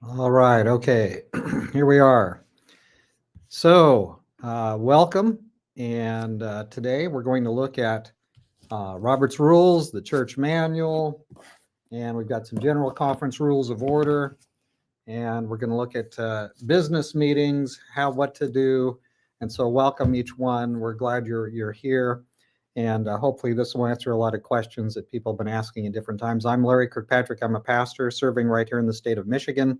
All right, okay, here we are. So, welcome, and today we're going to look at Robert's Rules, the Church Manual, and we've got some general conference rules of order, and we're going to look at business meetings, what to do, and so welcome each one. We're glad you're here, and hopefully this will answer a lot of questions that people have been asking at different times. I'm Larry Kirkpatrick. I'm a pastor serving right here in the state of Michigan.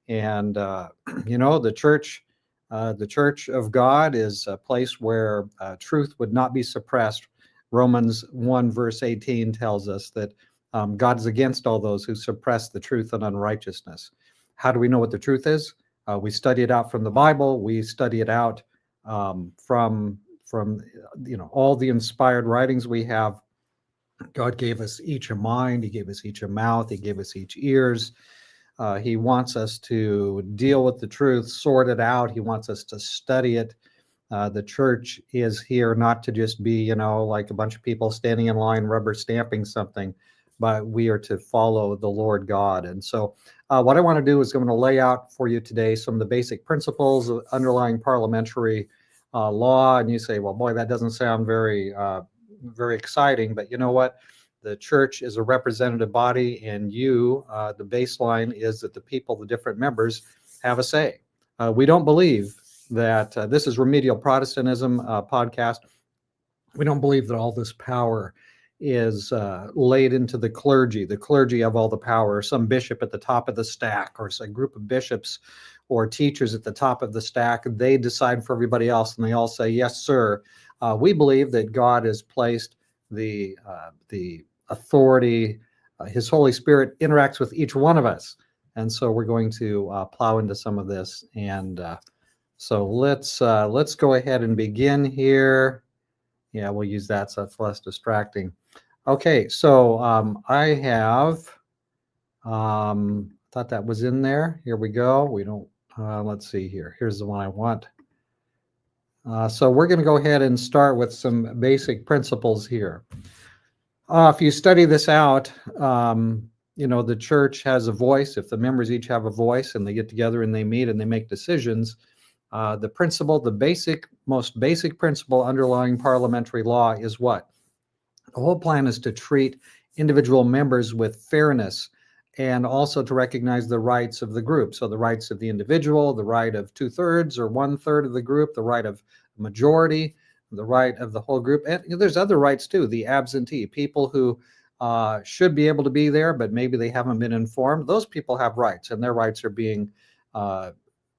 And, the church The church of God is a place where truth would not be suppressed. Romans 1 verse 18 tells us that God is against all those who suppress the truth and unrighteousness. How do we know what the truth is? We study it out from the Bible. We study it out from all the inspired writings we have. God gave us each a mind. He gave us each a mouth. He gave us each ears. He wants us to deal with the truth, sort it out. He wants us to study it. The church is here not to just be, like a bunch of people standing in line, rubber stamping something, but we are to follow the Lord God. And so what I want to do is I'm going to lay out for you today some of the basic principles of underlying parliamentary law. And you say, well, boy, that doesn't sound very exciting, but you know what? The church is a representative body, and the baseline is that the people, the different members, have a say. We don't believe that this is Remedial Protestantism podcast. We don't believe that all this power is laid into the clergy. The clergy have all the power, or some bishop at the top of the stack, or a group of bishops or teachers at the top of the stack. They decide for everybody else, and they all say, yes, sir. We believe that God has placed the authority. His Holy Spirit interacts with each one of us. And so we're going to plow into some of this. And so let's go ahead and begin here. Yeah, we'll use that so it's less distracting. Okay, so I have, thought that was in there. Here we go. We don't, let's see here. Here's the one I want. So we're going to go ahead and start with some basic principles here. If you study this out, the church has a voice. If the members each have a voice and they get together and they meet and they make decisions, the most basic principle underlying parliamentary law is what? The whole plan is to treat individual members with fairness and also to recognize the rights of the group. So the rights of the individual, the right of 2/3 or 1/3 of the group, the right of majority, the right of the whole group. And there's other rights too, the absentee, people who should be able to be there, but maybe they haven't been informed. Those people have rights, and their rights are being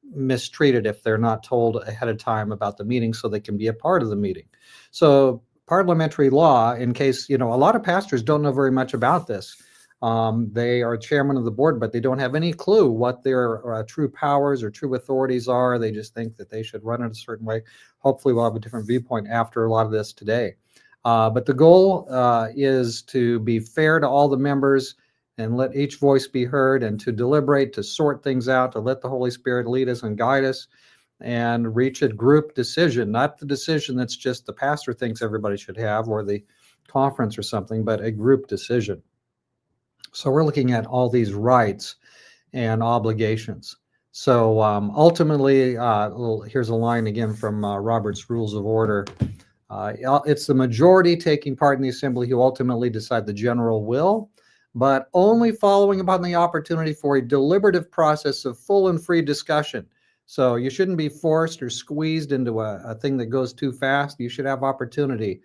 mistreated if they're not told ahead of time about the meeting so they can be a part of the meeting. So parliamentary law, in case, a lot of pastors don't know very much about this. They are chairman of the board, but they don't have any clue what their true powers or true authorities are. They just think that they should run it a certain way. Hopefully we'll have a different viewpoint after a lot of this today. But the goal is to be fair to all the members and let each voice be heard, and to deliberate, to sort things out, to let the Holy Spirit lead us and guide us, and reach a group decision, not the decision that's just the pastor thinks everybody should have, or the conference or something, but a group decision. So we're looking at all these rights and obligations. So ultimately, here's a line again from Robert's Rules of Order. It's the majority taking part in the assembly who ultimately decide the general will, but only following upon the opportunity for a deliberative process of full and free discussion. So you shouldn't be forced or squeezed into a thing that goes too fast. You should have opportunity.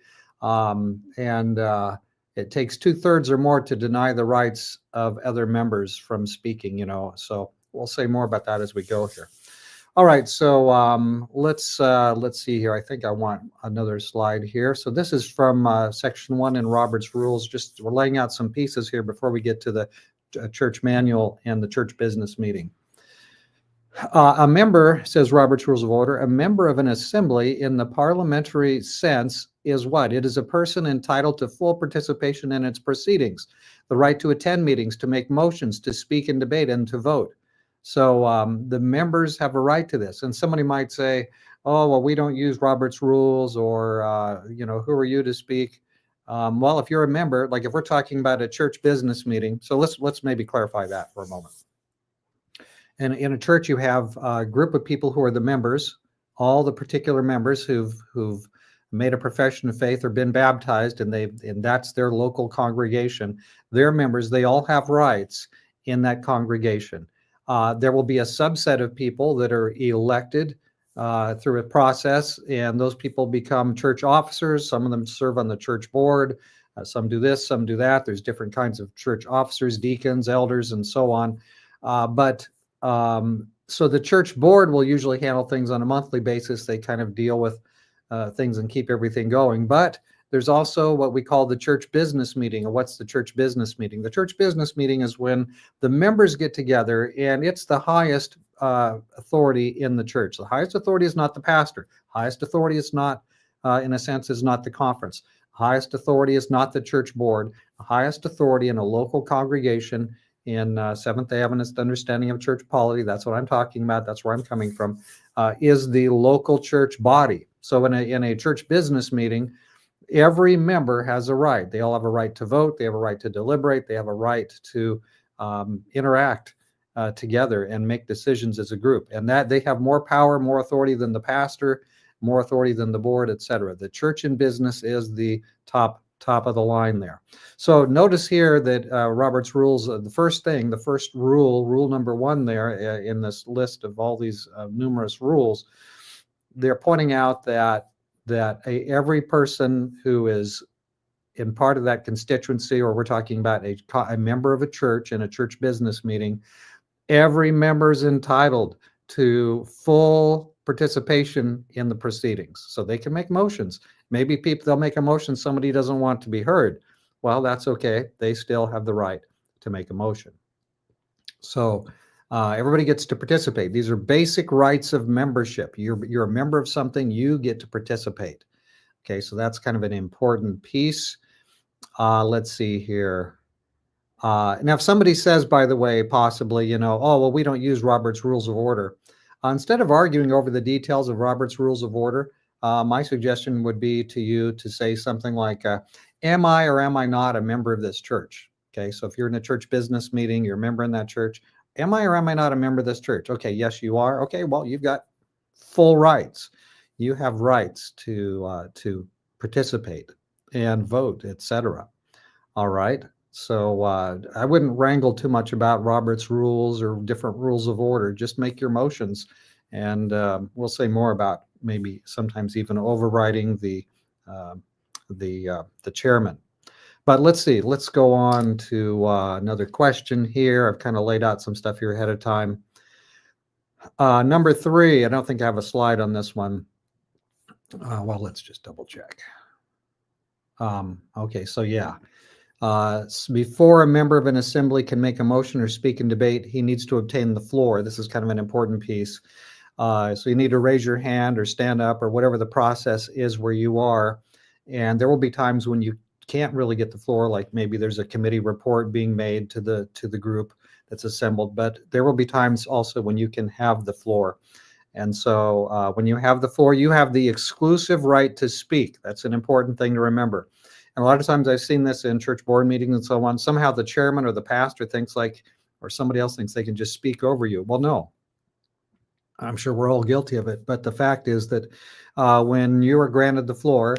It takes 2/3 or more to deny the rights of other members from speaking, So we'll say more about that as we go here. All right, so let's see here. I think I want another slide here. So this is from section 1 in Robert's Rules. Just we're laying out some pieces here before we get to the church manual and the church business meeting. A member, says Robert's Rules of Order, a member of an assembly in the parliamentary sense is what? It is a person entitled to full participation in its proceedings, the right to attend meetings, to make motions, to speak and debate, and to vote. So the members have a right to this. And somebody might say, oh, well, we don't use Robert's Rules, or, who are you to speak? Well, if you're a member, like if we're talking about a church business meeting, so let's maybe clarify that for a moment. And in a church, you have a group of people who are the members, all the particular members who've made a profession of faith or been baptized, and that's their local congregation. Their members, they all have rights in that congregation. There will be a subset of people that are elected through a process, and those people become church officers. Some of them serve on the church board. Some do this, some do that. There's different kinds of church officers, deacons, elders, and so on. But So the church board will usually handle things on a monthly basis. They kind of deal with things and keep everything going. But there's also what we call the church business meeting. And what's the church business meeting? The church business meeting is when the members get together, and it's the highest authority in the church. The highest authority is not the pastor. Highest authority is not, in a sense, is not the conference. Highest authority is not the church board. The highest authority in a local congregation in Seventh-day Adventist understanding of church polity, that's what I'm talking about, that's where I'm coming from, is the local church body. So in a church business meeting, every member has a right. They all have a right to vote. They have a right to deliberate. They have a right to interact together and make decisions as a group. And that they have more power, more authority than the pastor, more authority than the board, etc. The church in business is the top of the line there. So notice here that Robert's rules, the first rule number 1 there in this list of all these numerous rules, they're pointing out that every person who is in part of that constituency, or we're talking about a member of a church in a church business meeting, every member is entitled to full participation in the proceedings. So they can make motions. Maybe they'll make a motion somebody doesn't want to be heard. Well, that's okay. They still have the right to make a motion. So everybody gets to participate. These are basic rights of membership. You're a member of something, you get to participate. Okay, so that's kind of an important piece. Let's see here. Now, if somebody says, by the way, possibly, oh, well, we don't use Robert's Rules of Order. Instead of arguing over the details of Robert's Rules of Order, my suggestion would be to you to say something like, am I or am I not a member of this church? Okay, so if you're in a church business meeting, you're a member in that church, am I or am I not a member of this church? Okay, yes, you are. Okay, well, you've got full rights. You have rights to participate and vote, etc. All right. So I wouldn't wrangle too much about Robert's rules or different rules of order. Just make your motions, and we'll say more about maybe sometimes even overriding the chairman. But let's see. Let's go on to another question here. I've kind of laid out some stuff here ahead of time. Number 3. I don't think I have a slide on this one. Well, let's just double check. Okay. So yeah. Before a member of an assembly can make a motion or speak in debate, he needs to obtain the floor. This is kind of an important piece. So you need to raise your hand or stand up or whatever the process is where you are. And there will be times when you can't really get the floor, like maybe there's a committee report being made to the group that's assembled. But there will be times also when you can have the floor. And so when you have the floor, you have the exclusive right to speak. That's an important thing to remember. And a lot of times I've seen this in church board meetings and so on. Somehow the chairman or the pastor thinks or somebody else thinks they can just speak over you. Well, no. I'm sure we're all guilty of it. But the fact is that when you are granted the floor,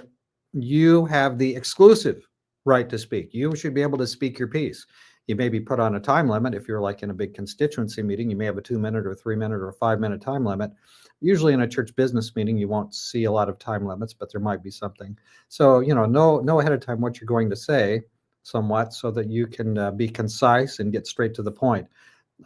you have the exclusive right to speak. You should be able to speak your piece. You may be put on a time limit. If you're like in a big constituency meeting, you may have a 2-minute or 3-minute or 5-minute time limit. Usually in a church business meeting, you won't see a lot of time limits, but there might be something. So, know ahead of time what you're going to say somewhat so that you can be concise and get straight to the point.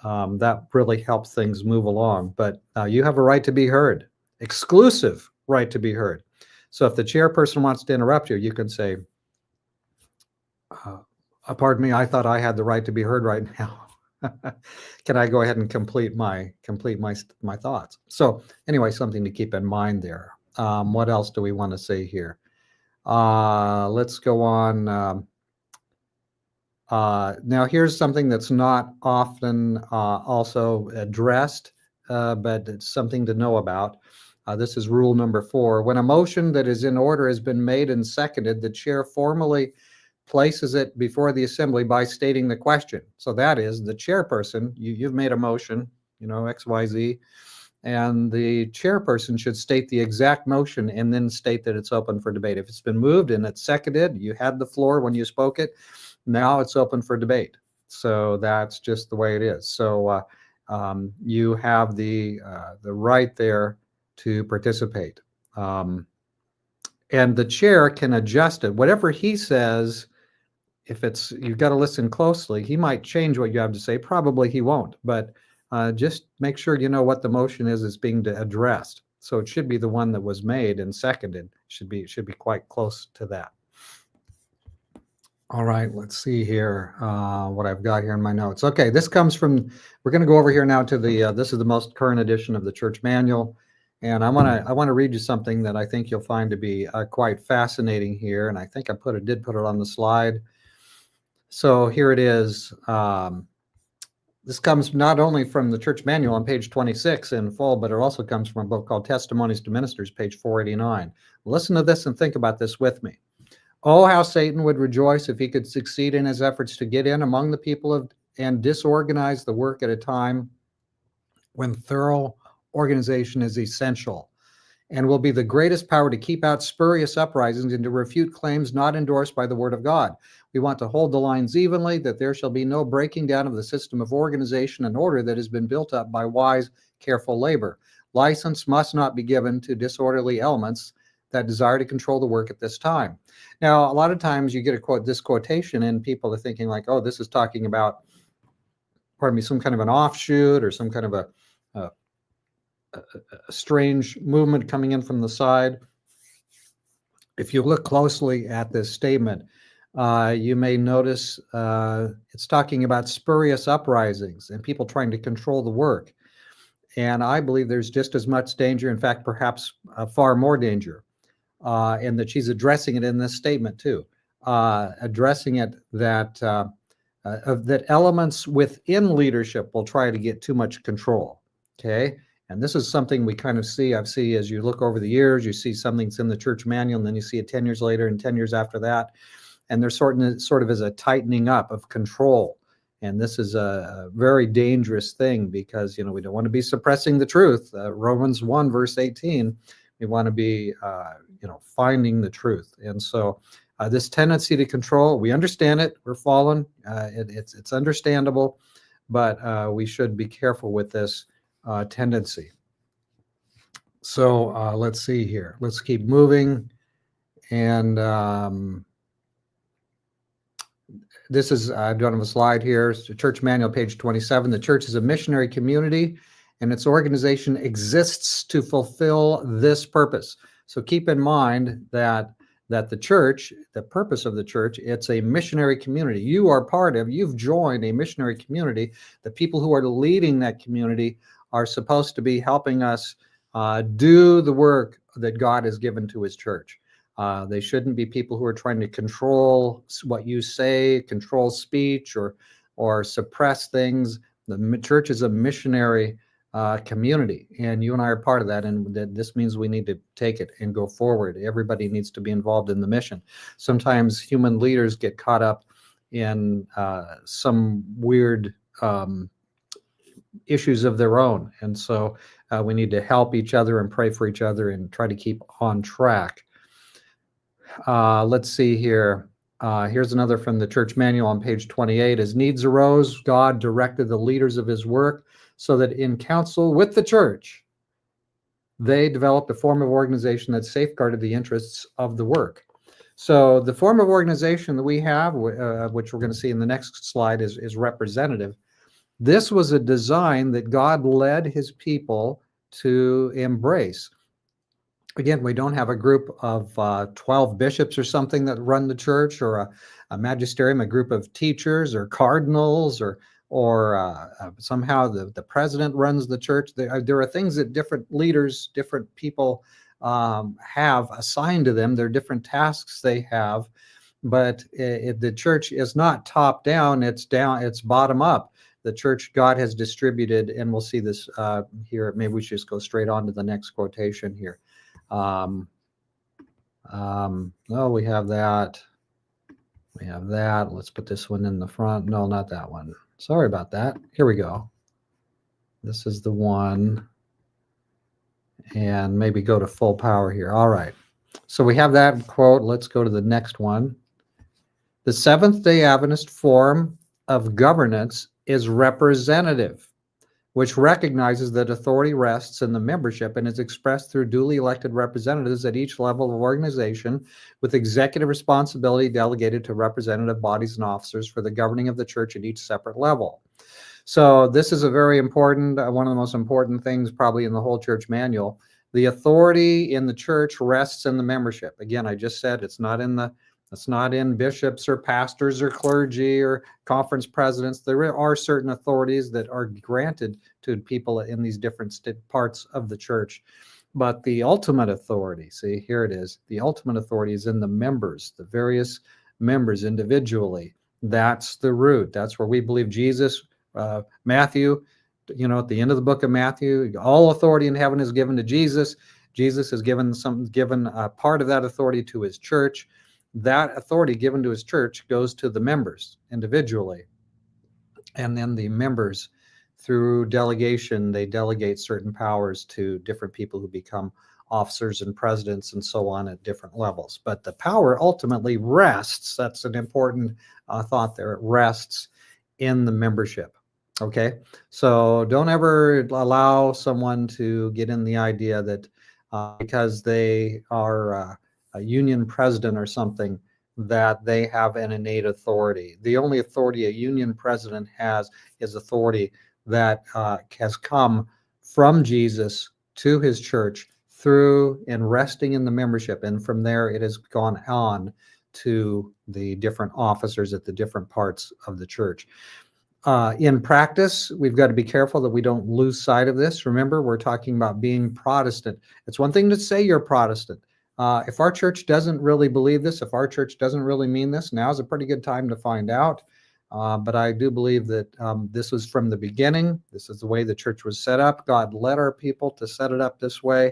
That really helps things move along. But you have a right to be heard, exclusive right to be heard. So if the chairperson wants to interrupt you, you can say, pardon me, I thought I had the right to be heard right now. Can I go ahead and complete my thoughts? So anyway, something to keep in mind there. What else do we want to say here? Let's go on. Now here's something that's not often also addressed, but it's something to know about. This is rule number 4. When a motion that is in order has been made and seconded, the chair formally places it before the assembly by stating the question. So that is the chairperson, you've made a motion, XYZ, and the chairperson should state the exact motion and then state that it's open for debate. If it's been moved and it's seconded, you had the floor when you spoke it, now it's open for debate. So that's just the way it is. So you have the right there to participate. And the chair can adjust it. Whatever he says, you've got to listen closely. He might change what you have to say. Probably he won't, but just make sure you know what the motion is being addressed. So it should be the one that was made and seconded. It should be quite close to that. All right, let's see here what I've got here in my notes. Okay, this comes from, we're going to go over here now to the, this is the most current edition of the Church Manual. And I want to read you something that I think you'll find to be quite fascinating here. And I think I did put it on the slide. So here it is. This comes not only from the Church Manual on page 26 in full, but it also comes from a book called Testimonies to Ministers, page 489. Listen to this and think about this with me. Oh, how Satan would rejoice if he could succeed in his efforts to get in among the people and disorganize the work at a time when thorough organization is essential, and will be the greatest power to keep out spurious uprisings and to refute claims not endorsed by the Word of God. We want to hold the lines evenly, that there shall be no breaking down of the system of organization and order that has been built up by wise, careful labor. License must not be given to disorderly elements that desire to control the work at this time. Now, a lot of times you get this quotation and people are thinking like, oh, this is talking about, some kind of an offshoot or some kind of a strange movement coming in from the side. If you look closely at this statement, you may notice it's talking about spurious uprisings and people trying to control the work. And I believe there's just as much danger, in fact, perhaps far more danger, and that she's addressing it in this statement too, addressing it that elements within leadership will try to get too much control. Okay. And this is something we kind of see. I've seen as you look over the years, you see something's in the Church Manual, and then you see it 10 years later and 10 years after that. And there's sort of as a tightening up of control. And this is a very dangerous thing because, we don't want to be suppressing the truth. Romans 1, verse 18, we want to be, finding the truth. And so this tendency to control, we understand it. We're fallen. It's understandable, but we should be careful with this tendency. So let's see here. Let's keep moving. And this is, I don't have a slide here. It's the Church Manual, page 27. The church is a missionary community, and its organization exists to fulfill this purpose. So keep in mind that the church, the purpose of the church, it's a missionary community. You've joined a missionary community. The people who are leading that community are supposed to be helping us do the work that God has given to his church. They shouldn't be people who are trying to control what you say, control speech, or suppress things. The church is a missionary community, and you and I are part of that, and this means we need to take it and go forward. Everybody needs to be involved in the mission. Sometimes human leaders get caught up in some weird issues of their own, and so we need to help each other and pray for each other and try to keep on track. Let's see here. Here's another from the Church Manual on page 28. As needs arose, God directed the leaders of his work so that in counsel with the church, they developed a form of organization that safeguarded the interests of the work. So the form of organization that we have, which we're going to see in the next slide, is representative. This was a design that God led his people to embrace. Again, we don't have a group of 12 bishops or something that run the church, or a magisterium, a group of teachers or cardinals, or somehow the president runs the church. There are things that different leaders, different people have assigned to them. There are different tasks they have, but the church is not top down, it's bottom up. The church God has distributed, and we'll see this here. Maybe we should just go straight on to the next quotation here. Oh, we have that. We have that. Let's put this one in the front. No, not that one. Sorry about that. Here we go. This is the one. And maybe go to full power here. All right. So we have that quote. Let's go to the next one. The Seventh-day Adventist form of governance is representative, which recognizes that authority rests in the membership and is expressed through duly elected representatives at each level of organization, with executive responsibility delegated to representative bodies and officers for the governing of the church at each separate level. So this is a very important, one of the most important things probably in the whole church manual. The authority in the church rests in the membership. Again, I just said it's not in bishops or pastors or clergy or conference presidents. There are certain authorities that are granted to people in these different parts of the church. But the ultimate authority, see, here it is, the ultimate authority is in the members, the various members individually. That's the root. That's where we believe Jesus, Matthew, at the end of the book of Matthew, all authority in heaven is given to Jesus. Jesus has given part of that authority to his church. That authority given to his church goes to the members individually. And then the members, through delegation, they delegate certain powers to different people who become officers and presidents and so on at different levels. But the power ultimately rests, that's an important thought there, it rests in the membership. Okay, so don't ever allow someone to get in the idea that because they are a union president or something, that they have an innate authority. The only authority a union president has is authority that has come from Jesus to his church through and resting in the membership. And from there, it has gone on to the different officers at the different parts of the church. In practice, we've got to be careful that we don't lose sight of this. Remember, we're talking about being Protestant. It's one thing to say you're Protestant. If our church doesn't really believe this, if our church doesn't really mean this, now's a pretty good time to find out. But I do believe that this was from the beginning. This is the way the church was set up. God led our people to set it up this way.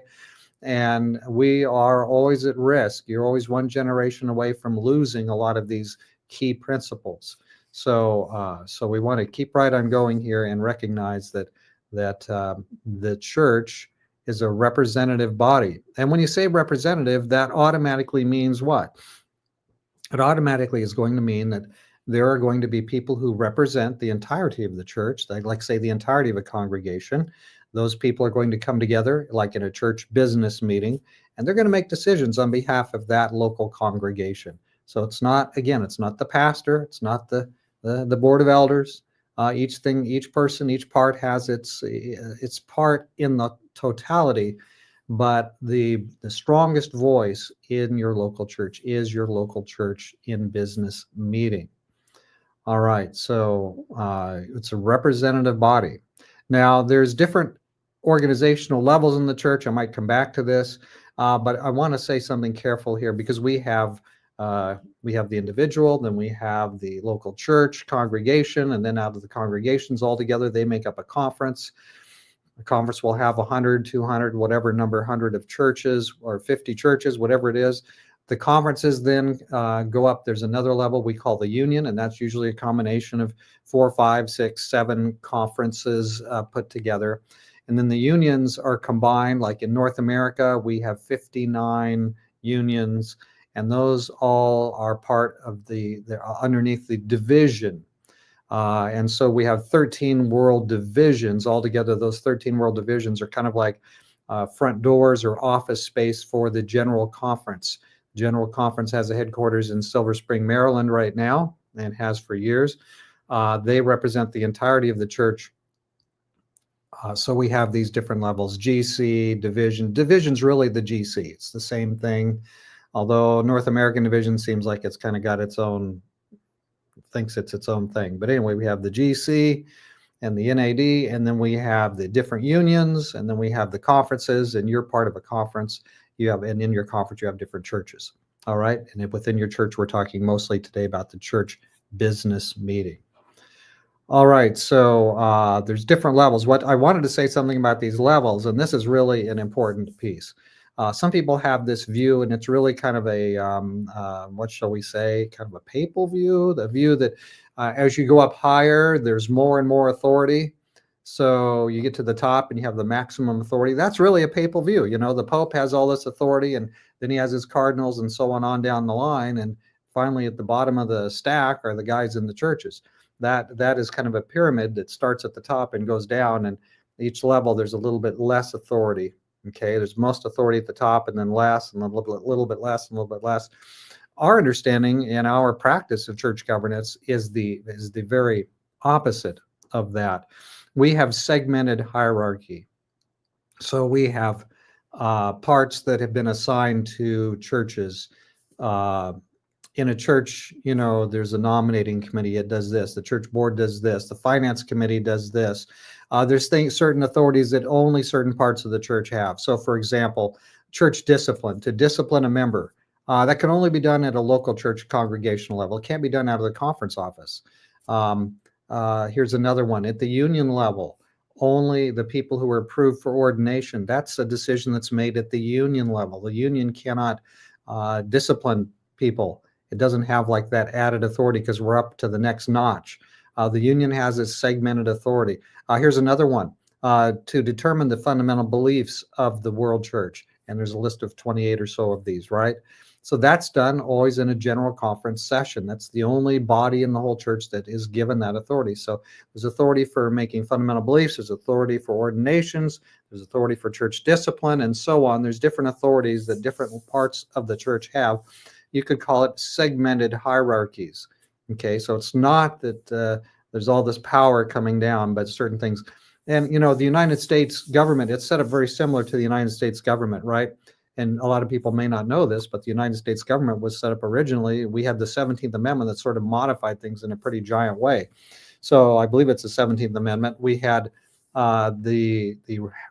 And we are always at risk. You're always one generation away from losing a lot of these key principles. So we want to keep right on going here and recognize that the church is a representative body. And when you say representative, that automatically means what? It automatically is going to mean that there are going to be people who represent the entirety of the church, like say the entirety of a congregation. Those people are going to come together like in a church business meeting, and they're going to make decisions on behalf of that local congregation. So it's not the pastor, it's not the board of elders. Each person, each part has its part in the totality, but the strongest voice in your local church is your local church in business meeting. All right, so it's a representative body. Now, there's different organizational levels in the church. I might come back to this, but I want to say something careful here because we have the individual, then we have the local church congregation, and then out of the congregations all together, they make up a conference. The conference will have 100, 200, whatever number, 100 of churches or 50 churches, whatever it is. The conferences then go up. There's another level we call the union, and that's usually a combination of 4, 5, 6, 7 conferences put together. And then the unions are combined. Like in North America, we have 59 unions, and those all are part of they're underneath the division. And so we have 13 world divisions altogether. Those 13 world divisions are kind of like front doors or office space for the General Conference. General Conference has a headquarters in Silver Spring, Maryland right now, and has for years. They represent the entirety of the church. So we have these different levels, GC, division. Division's really the GC. It's the same thing, although North American division seems like it's kind of got its own, thinks it's its own thing. But anyway, we have the GC and the NAD, and then we have the different unions, and then we have the conferences, and you're part of a conference. And in your conference, you have different churches. All right. And within your church, we're talking mostly today about the church business meeting. All right. So there's different levels. What I wanted to say something about these levels, and this is really an important piece. Some people have this view, and it's really kind of a, what shall we say, kind of a papal view, the view that as you go up higher, there's more and more authority. So you get to the top and you have the maximum authority. That's really a papal view. You know, the Pope has all this authority, and then he has his cardinals and so on down the line. And finally, at the bottom of the stack are the guys in the churches. That is kind of a pyramid that starts at the top and goes down. And each level, there's a little bit less authority. Okay, there's most authority at the top, and then less, and a little bit less, and a little bit less. Our understanding and our practice of church governance is the very opposite of that. We have segmented hierarchy. So we have parts that have been assigned to churches. In a church, there's a nominating committee. It does this. The church board does this. The finance committee does this. There's certain authorities that only certain parts of the church have. So, for example, church discipline, to discipline a member, that can only be done at a local church congregational level. It can't be done out of the conference office. Here's another one. At the union level, only the people who are approved for ordination. That's a decision that's made at the union level. The union cannot discipline people. It doesn't have like that added authority because we're up to the next notch. The union has its segmented authority. Here's another one. To determine the fundamental beliefs of the world church. And there's a list of 28 or so of these, right? So that's done always in a general conference session. That's the only body in the whole church that is given that authority. So there's authority for making fundamental beliefs, there's authority for ordinations, there's authority for church discipline, and so on. There's different authorities that different parts of the church have. You could call it segmented hierarchies. Okay, so it's not that there's all this power coming down, but certain things. And, the United States government, it's set up very similar to the United States government, right? And a lot of people may not know this, but the United States government was set up originally. We had the 17th Amendment that sort of modified things in a pretty giant way. So I believe it's the 17th Amendment. We had the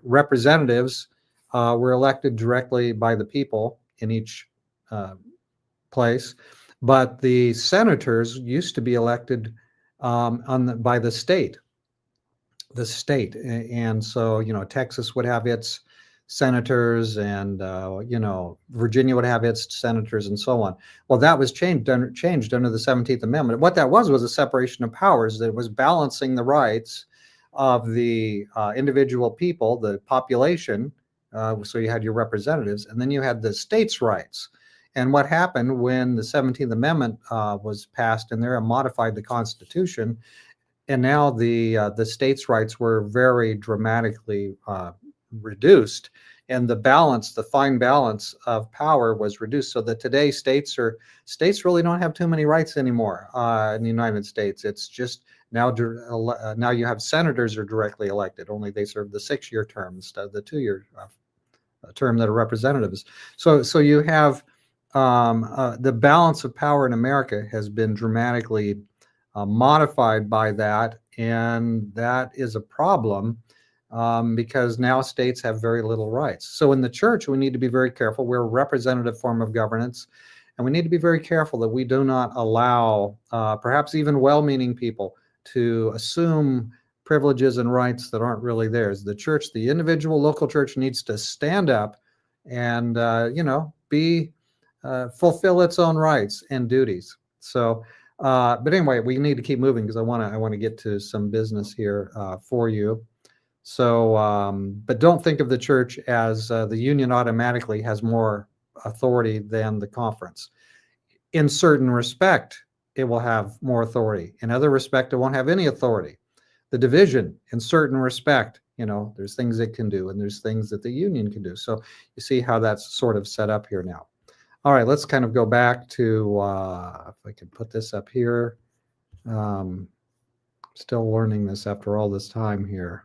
representatives were elected directly by the people in each place, but the senators used to be elected by the state. And so, Texas would have its senators, and Virginia would have its senators, and so on. Well, that was changed under the 17th Amendment. What that was a separation of powers that was balancing the rights of the individual people, the population. So you had your representatives, and then you had the states' rights. And what happened when the 17th Amendment was passed and there and modified the Constitution, and now the states' rights were very dramatically reduced, and the fine balance of power was reduced, so that today states really don't have too many rights anymore in the United States. It's just now you have senators are directly elected, only they serve the 6-year term instead of the 2-year term that are representatives. So you have the balance of power in America has been dramatically modified by that, and that is a problem. Because now states have very little rights. So in the church, we need to be very careful. We're a representative form of governance, and we need to be very careful that we do not allow perhaps even well-meaning people to assume privileges and rights that aren't really theirs. The church, the individual local church, needs to stand up and fulfill its own rights and duties. So, but anyway, we need to keep moving because I want to get to some business here for you. So, but don't think of the church as the union automatically has more authority than the conference. In certain respect, it will have more authority. In other respect, it won't have any authority. The division, in certain respect, there's things it can do, and there's things that the union can do. So you see how that's sort of set up here now. All right, let's kind of go back to, if I can put this up here. Still learning this after all this time here.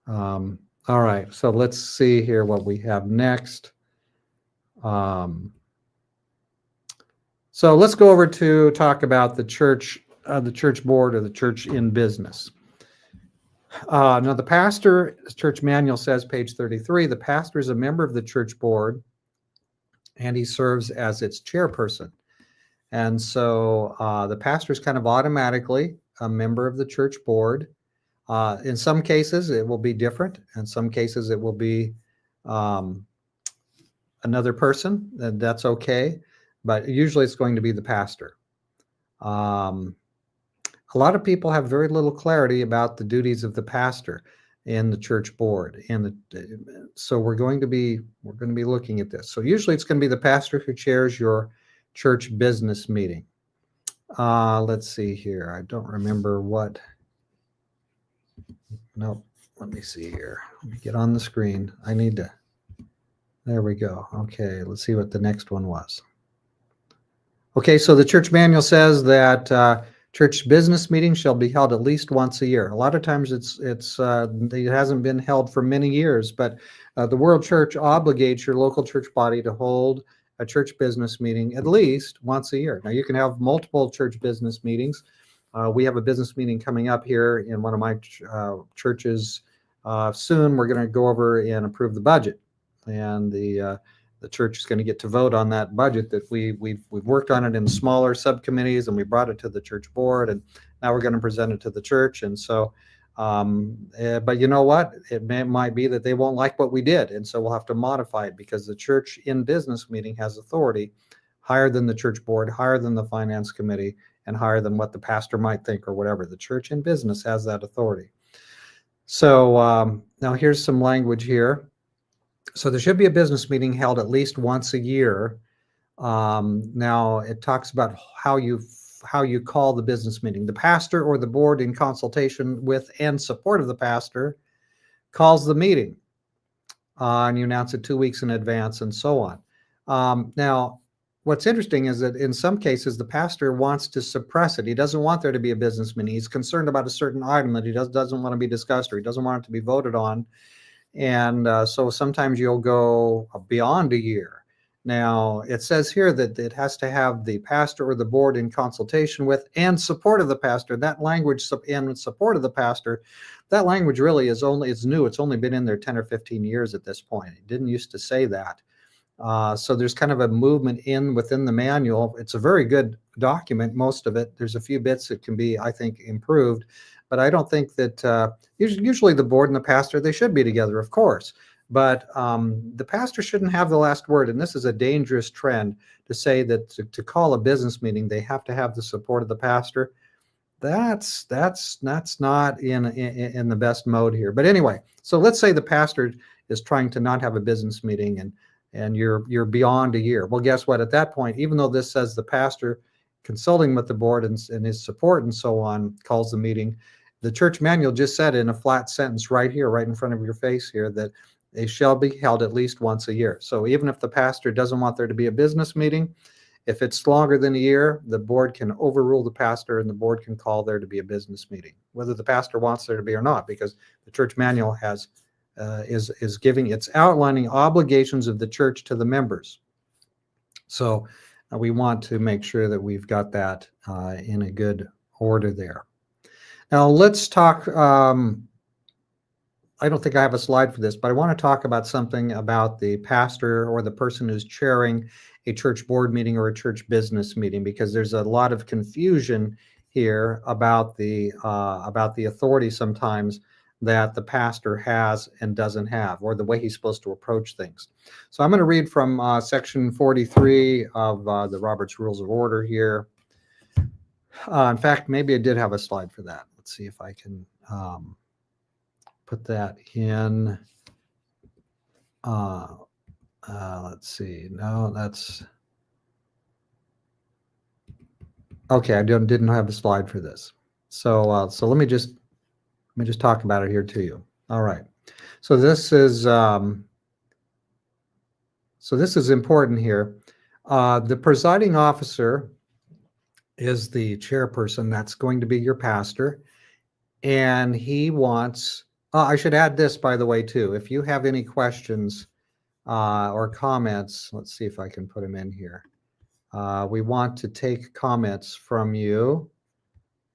All right, so let's see here what we have next. So let's go over to talk about the church board, or the church in business. Now the pastor, the church manual says, page 33, the pastor is a member of the church board, and he serves as its chairperson. And so the pastor is kind of automatically a member of the church board. In some cases, it will be different. In some cases, it will be another person, and that's okay. But usually it's going to be the pastor. A lot of people have very little clarity about the duties of the pastor in the church board. So we're going to be looking at this. So usually it's going to be the pastor who chairs your church business meeting. Let's see here. I don't remember what. Nope. Let me see here. Let me get on the screen. There we go. Okay, let's see what the next one was. Okay, so the church manual says that Church business meetings shall be held at least once a year. A lot of times it hasn't been held for many years, but the World Church obligates your local church body to hold a church business meeting at least once a year. Now, you can have multiple church business meetings. We have a business meeting coming up here in one of my churches soon. We're going to go over and approve the budget, and the church is going to get to vote on that budget that we've worked on it in smaller subcommittees, and we brought it to the church board, and now we're going to present it to the church. And so, but you know what? It might be that they won't like what we did, and so we'll have to modify it, because the church in business meeting has authority higher than the church board, higher than the finance committee, and higher than what the pastor might think or whatever. The church in business has that authority. So now here's some language here. So there should be a business meeting held at least once a year. Now it talks about how you call the business meeting. The pastor or the board, in consultation with and support of the pastor, calls the meeting, and you announce it 2 weeks in advance, and so on. Now, what's interesting is that in some cases the pastor wants to suppress it. He doesn't want there to be a business meeting. He's concerned about a certain item that he doesn't want to be discussed, or he doesn't want it to be voted on. And so sometimes you'll go beyond a year. Now, it says here that it has to have the pastor or the board in consultation with and support of the pastor. That language, in support of the pastor, that language really is new. It's only been in there 10 or 15 years at this point. It didn't used to say that. So there's kind of a movement within the manual. It's a very good document, most of it. There's a few bits that can be, I think, improved. But I don't think that usually the board and the pastor, they should be together, of course. But the pastor shouldn't have the last word. And this is a dangerous trend to say that to call a business meeting, they have to have the support of the pastor. That's not in the best mode here. But anyway, so let's say the pastor is trying to not have a business meeting, and you're beyond a year. Well, guess what? At that point, even though this says the pastor consulting with the board and his support and so on calls the meeting, the church manual just said in a flat sentence right here, right in front of your face here, that they shall be held at least once a year. So even if the pastor doesn't want there to be a business meeting, if it's longer than a year, the board can overrule the pastor, and the board can call there to be a business meeting, whether the pastor wants there to be or not, because the church manual is outlining obligations of the church to the members. So we want to make sure that we've got that in a good order there. Now let's talk, I don't think I have a slide for this, but I want to talk about something about the pastor or the person who's chairing a church board meeting or a church business meeting, because there's a lot of confusion here about the authority sometimes that the pastor has and doesn't have, or the way he's supposed to approach things. So I'm going to read from section 43 of the Robert's Rules of Order here. In fact, maybe I did have a slide for that. Let's see if I can put that in. Let's see. No, that's okay. I didn't have a slide for this. So let me just talk about it here to you. All right. So this is important here. The presiding officer is the chairperson. That's going to be your pastor. And he wants, I should add this, by the way, too. If you have any questions or comments, let's see if I can put them in here. We want to take comments from you.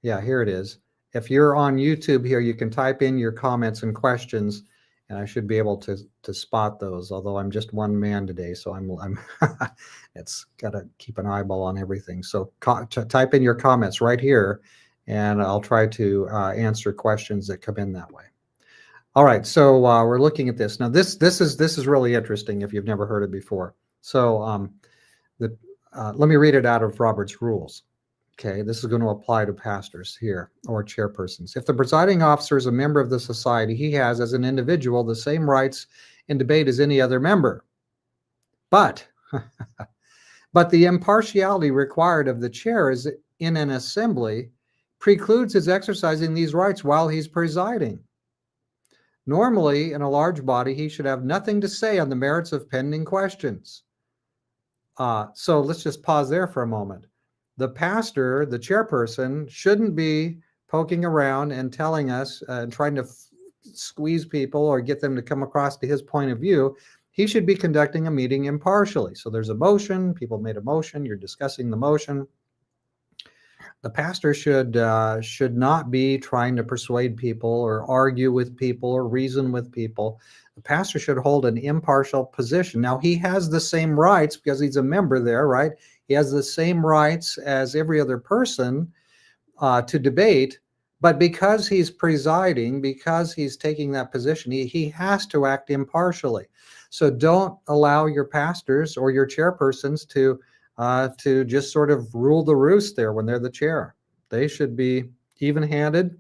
Yeah, here it is. If you're on YouTube here, you can type in your comments and questions, and I should be able to spot those, although I'm just one man today, so I'm it's got to keep an eyeball on everything. So type in your comments right here, and I'll try to answer questions that come in that way. All right, so we're looking at this. Now, this is really interesting if you've never heard it before. So let me read it out of Robert's Rules. Okay, this is going to apply to pastors here or chairpersons. If the presiding officer is a member of the society, he has, as an individual, the same rights in debate as any other member. But the impartiality required of the chair is in an assembly precludes his exercising these rights while he's presiding. Normally, in a large body, he should have nothing to say on the merits of pending questions. So let's just pause there for a moment. the pastor, the chairperson, shouldn't be poking around and telling us and trying to squeeze people or get them to come across to his point of view. He should be conducting a meeting impartially. So there's a motion, people made a motion, you're discussing the motion. The pastor should not be trying to persuade people or argue with people or reason with people. The pastor should hold an impartial position. Now, he has the same rights because he's a member there, right? He has the same rights as every other person to debate, but because he's presiding, because he's taking that position, he has to act impartially. So don't allow your pastors or your chairpersons to just sort of rule the roost there when they're the chair. They should be even-handed,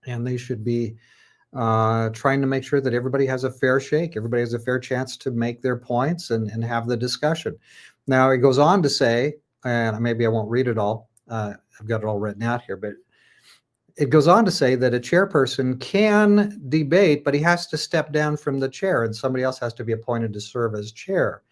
and they should be trying to make sure that everybody has a fair shake. Everybody has a fair chance to make their points and have the discussion. Now, it goes on to say, and maybe I won't read it all. I've got it all written out here, but it goes on to say that a chairperson can debate, but he has to step down from the chair and somebody else has to be appointed to serve as chair.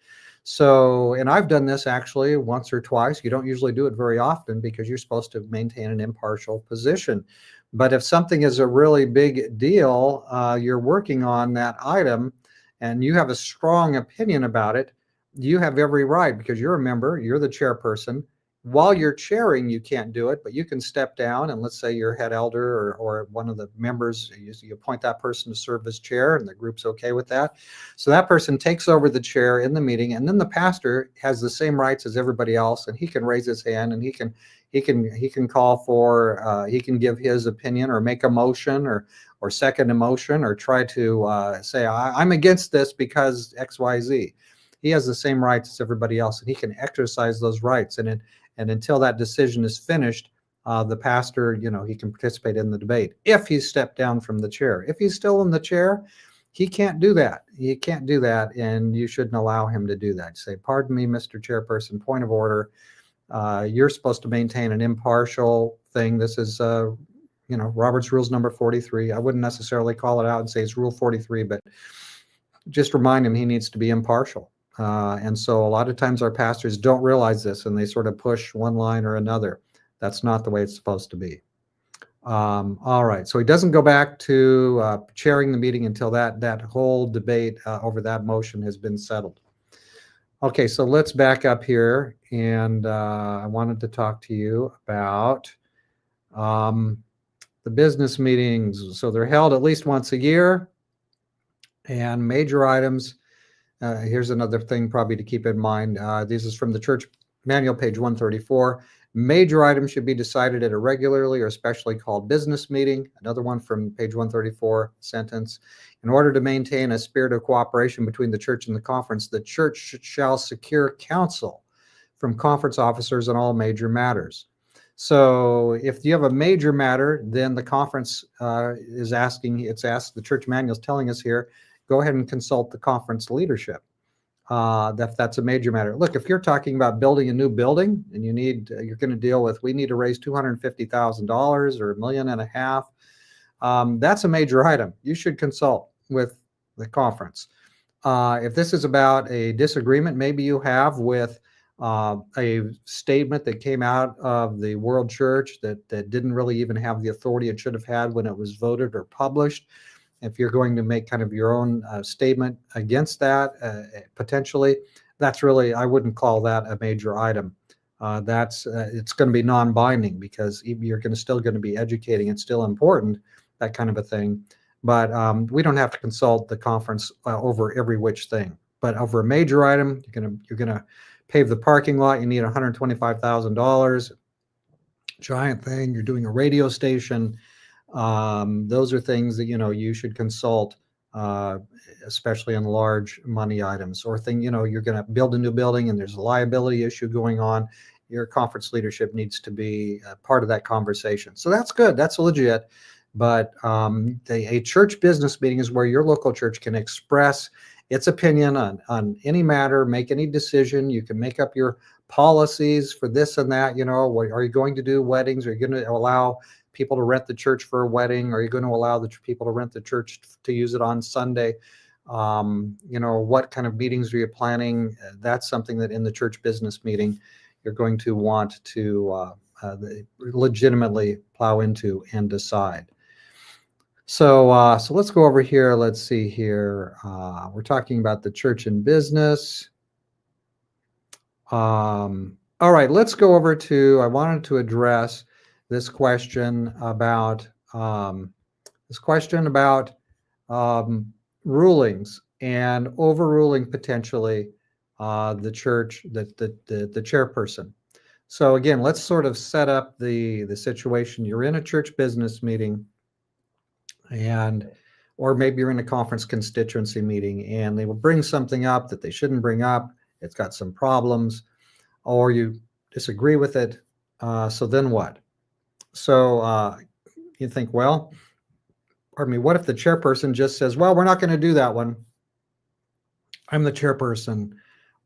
So, and I've done this actually once or twice. You don't usually do it very often because you're supposed to maintain an impartial position. But if something is a really big deal, you're working on that item and you have a strong opinion about it, you have every right because you're a member, you're the chairperson. While you're chairing, you can't do it, but you can step down and let's say your head elder or one of the members, you appoint that person to serve as chair and the group's okay with that. So that person takes over the chair in the meeting, and then the pastor has the same rights as everybody else, and he can raise his hand and he can call for, he can give his opinion or make a motion or second a motion or try to say, I'm against this because X, Y, Z. He has the same rights as everybody else, and he can exercise those rights. And until that decision is finished, the pastor, he can participate in the debate if he's stepped down from the chair. If he's still in the chair, he can't do that. He can't do that, and you shouldn't allow him to do that. Say, pardon me, Mr. Chairperson, point of order. You're supposed to maintain an impartial thing. This is, Robert's Rules number 43. I wouldn't necessarily call it out and say it's Rule 43, but just remind him he needs to be impartial. And so a lot of times our pastors don't realize this and they sort of push one line or another. That's not the way it's supposed to be. All right, so he doesn't go back to chairing the meeting until that whole debate over that motion has been settled. Okay, so let's back up here, and I wanted to talk to you about the business meetings. So they're held at least once a year, and major items. Here's another thing probably to keep in mind. This is from the Church Manual, page 134. Major items should be decided at a regularly or specially called business meeting. Another one from page 134, sentence. In order to maintain a spirit of cooperation between the church and the conference, the church shall secure counsel from conference officers on all major matters. So if you have a major matter, then the conference is asking, the Church Manual is telling us here, go ahead and consult the conference leadership. That's a major matter. Look, if you're talking about building a new building and you're going to deal with, we need to raise $250,000 or $1.5 million, that's a major item. You should consult with the conference. If this is about a disagreement maybe you have with a statement that came out of the World Church that didn't really even have the authority it should have had when it was voted or published, if you're going to make kind of your own statement against that, potentially, that's really, I wouldn't call that a major item. It's going to be non-binding because you're still going to be educating. It's still important, that kind of a thing. But we don't have to consult the conference over every which thing. But over a major item, you're gonna pave the parking lot. You need $125,000. Giant thing. You're doing a radio station. Those are things that you should consult, especially on large money items or you're going to build a new building and there's a liability issue going on. Your conference leadership needs to be part of that conversation. So that's good. That's legit. But a church business meeting is where your local church can express its opinion on any matter, make any decision. You can make up your policies for this and that. Are you going to do weddings? Are you going to allow people to rent the church for a wedding? Are you going to allow the people to rent the church to use it on Sunday? What kind of meetings are you planning? That's something that in the church business meeting, you're going to want to legitimately plow into and decide. So let's go over here. Let's see here. We're talking about the church and business. All right, let's go over to, I wanted to address this question about rulings and overruling potentially the church, the chairperson. So again, let's sort of set up the situation. You're in a church business meeting, or maybe you're in a conference constituency meeting, and they will bring something up that they shouldn't bring up. It's got some problems, or you disagree with it. So then what? So you think, well, what if the chairperson just says, well, we're not going to do that one. I'm the chairperson,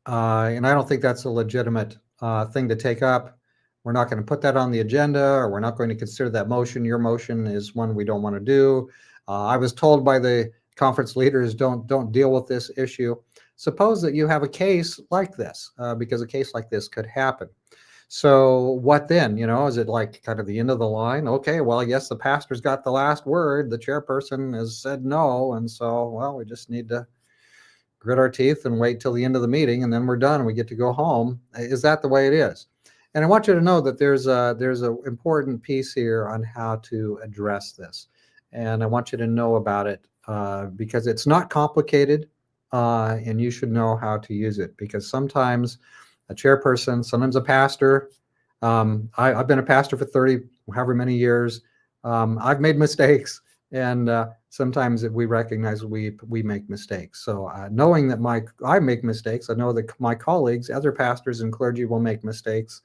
and I don't think that's a legitimate thing to take up. We're not going to put that on the agenda, or we're not going to consider that motion. Your motion is one we don't want to do. I was told by the conference leaders, don't deal with this issue. Suppose that you have a case like this, because a case like this could happen. So what then? Is it like kind of the end of the line? Okay, well, yes, the pastor's got the last word. The chairperson has said no, and so, well, we just need to grit our teeth and wait till the end of the meeting, and then we're done. We get to go home. Is that the way it is? And I want you to know that there's a important piece here on how to address this, and I want you to know about it because it's not complicated, and you should know how to use it, because sometimes a chairperson, sometimes a pastor. I've been a pastor for 30, however many years. I've made mistakes, and sometimes we recognize we make mistakes. So knowing that I make mistakes, I know that my colleagues, other pastors and clergy, will make mistakes,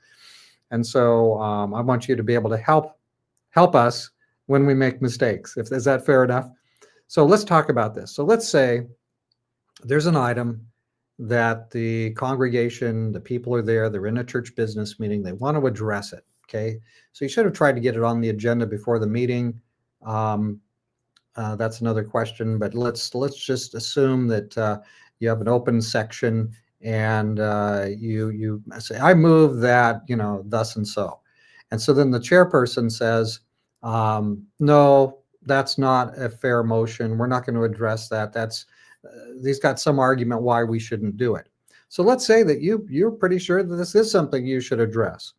and so I want you to be able to help us when we make mistakes. Is that fair enough? So let's talk about this. So let's say there's an item that the congregation, the people are there, they're in a church business meeting, they want to address it, okay? So you should have tried to get it on the agenda before the meeting. That's another question, but let's just assume that you have an open section, and you say, I move that, thus and so. And so then the chairperson says, no, that's not a fair motion. We're not going to address that. He's got some argument why we shouldn't do it. So let's say that you're pretty sure that this is something you should address.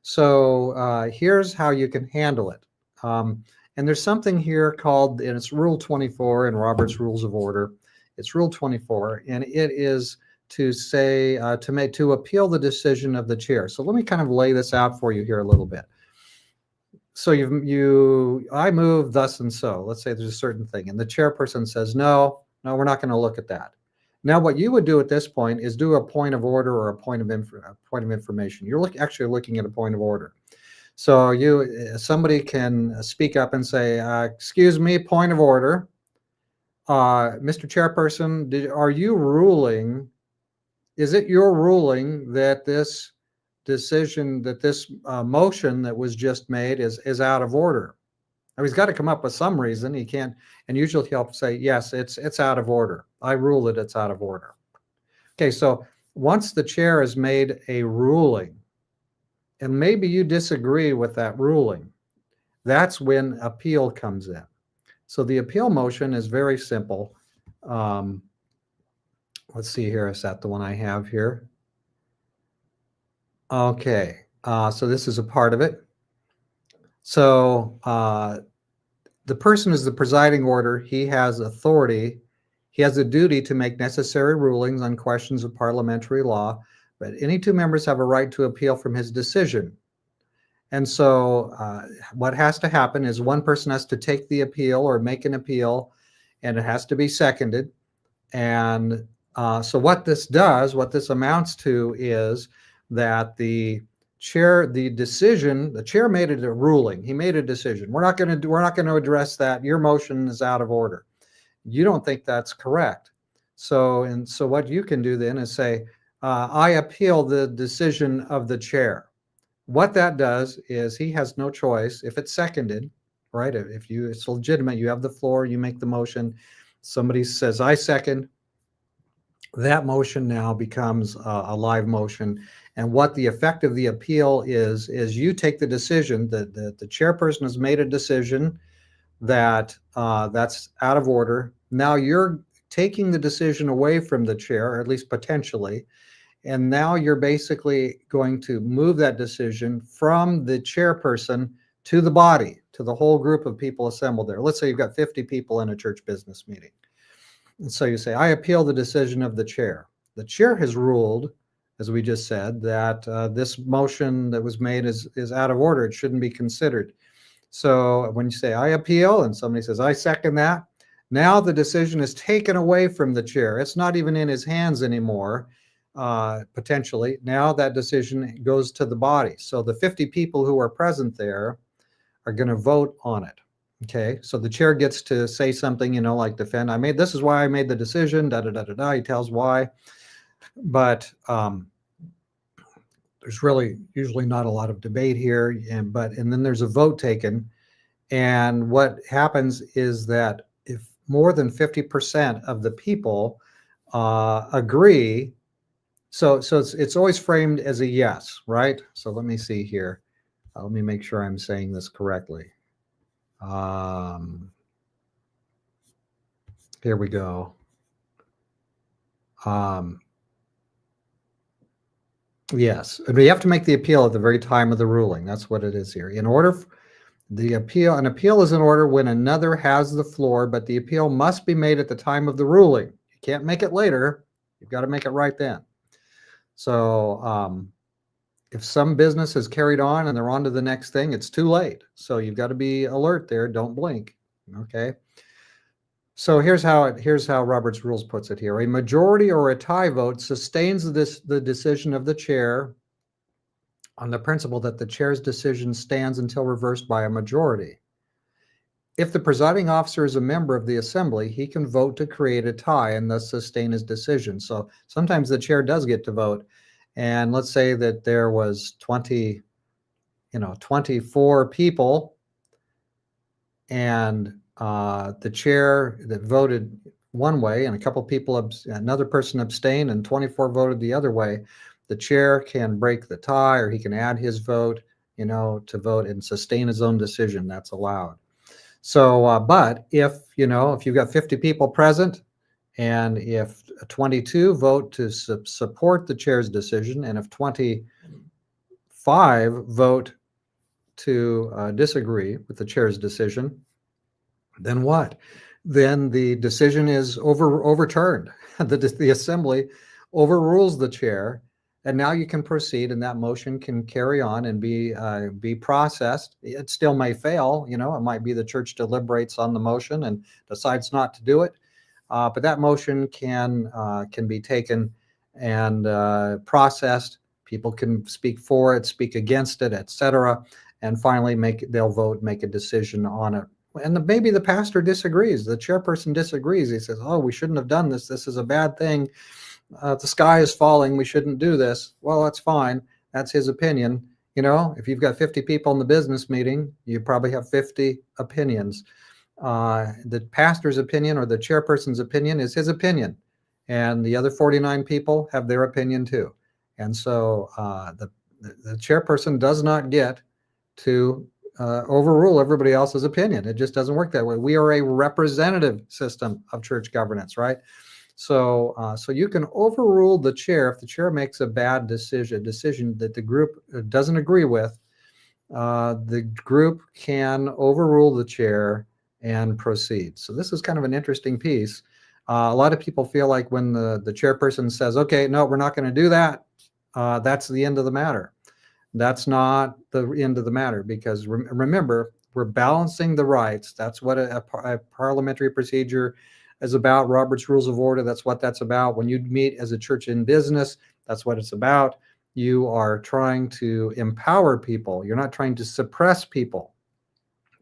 So here's how you can handle it. And there's something here called, and it's Rule 24 in Robert's Rules of Order. It's Rule 24, and it is to say to appeal the decision of the chair. So let me kind of lay this out for you here a little bit. So I move thus and so. Let's say there's a certain thing, and the chairperson says, no, we're not going to look at that. Now, what you would do at this point is do a point of order or a point of information. You're actually looking at a point of order. So somebody can speak up and say, excuse me, point of order. Mr. Chairperson, are you ruling? Is it your ruling that this decision, that this motion that was just made is out of order? Now, he's got to come up with some reason. He can't, and usually he'll say, yes, it's out of order. I rule that it's out of order. Okay, so once the chair has made a ruling, and maybe you disagree with that ruling, that's when appeal comes in. So the appeal motion is very simple. Let's see here. Is that the one I have here? Okay, so this is a part of it. So the person is the presiding order. He has authority. He has a duty to make necessary rulings on questions of parliamentary law, but any two members have a right to appeal from his decision. And so what has to happen is one person has to take the appeal or make an appeal, and it has to be seconded. And so what this amounts to is that the chair made it a ruling. He made a decision. We're not going to address that. Your motion is out of order. You don't think that's correct. So what you can do then is say, I appeal the decision of the chair. What that does is he has no choice. If it's seconded, right? It's legitimate, you have the floor, you make the motion. Somebody says, I second. that motion now becomes a live motion. And what the effect of the appeal is you take the decision that the chairperson has made a decision that that's out of order. Now you're taking the decision away from the chair, or at least potentially, and now you're basically going to move that decision from the chairperson to the body, to the whole group of people assembled there. Let's say you've got 50 people in a church business meeting. And so you say, I appeal the decision of the chair. The chair has ruled, as we just said, that this motion that was made is out of order. It shouldn't be considered. So when you say, I appeal, and somebody says, I second that, now the decision is taken away from the chair. It's not even in his hands anymore, potentially. Now that decision goes to the body. So the 50 people who are present there are going to vote on it. Okay, so the chair gets to say something, like defend. This is why I made the decision, da da da da da. He tells why, but there's really usually not a lot of debate here, and then there's a vote taken, and what happens is that if more than 50% of the people agree, so it's always framed as a yes, right? So let me see here. Let me make sure I'm saying this correctly. Here we go. Yes, we have to make the appeal at the very time of the ruling. That's what it is here. In order, an appeal is in order when another has the floor, but the appeal must be made at the time of the ruling. You can't make it later. You've got to make it right then. So if some business is carried on and they're on to the next thing, it's too late. So you've got to be alert there. Don't blink. Okay. So here's how Robert's Rules puts it here. A majority or a tie vote sustains the decision of the chair on the principle that the chair's decision stands until reversed by a majority. If the presiding officer is a member of the assembly, he can vote to create a tie and thus sustain his decision. So sometimes the chair does get to vote. And let's say that there was 24 people, and the chair that voted one way and a couple people, another person abstained, and 24 voted the other way. The chair can break the tie, or he can add his vote, to vote and sustain his own decision. That's allowed. So, but if you've got 50 people present, and if 22 vote to support the chair's decision, and if 25 vote to disagree with the chair's decision, then what? Then the decision is overturned. The assembly overrules the chair, and now you can proceed, and that motion can carry on and be processed. It still may fail. It might be the church deliberates on the motion and decides not to do it, but that motion can be taken and processed. People can speak for it, speak against it, etc., and finally they'll vote, make a decision on it. And maybe the pastor disagrees. The chairperson disagrees. He says, "Oh, we shouldn't have done this. This is a bad thing. The sky is falling. We shouldn't do this." Well, that's fine. That's his opinion. If you've got 50 people in the business meeting, you probably have 50 opinions. The pastor's opinion or the chairperson's opinion is his opinion, and the other 49 people have their opinion too. And so the chairperson does not get to overrule everybody else's opinion. It just doesn't work that way. We are a representative system of church governance, right? So you can overrule the chair if the chair makes a bad decision that the group doesn't agree with. The group can overrule the chair and proceed. So this is kind of an interesting piece. A lot of people feel like when the chairperson says, "Okay, no, we're not going to do that," that's the end of the matter. That's not the end of the matter, because remember, we're balancing the rights. That's what a parliamentary procedure is about. Robert's Rules of Order, that's what that's about. When you meet as a church in business, that's what it's about. You are trying to empower people. You're not trying to suppress people.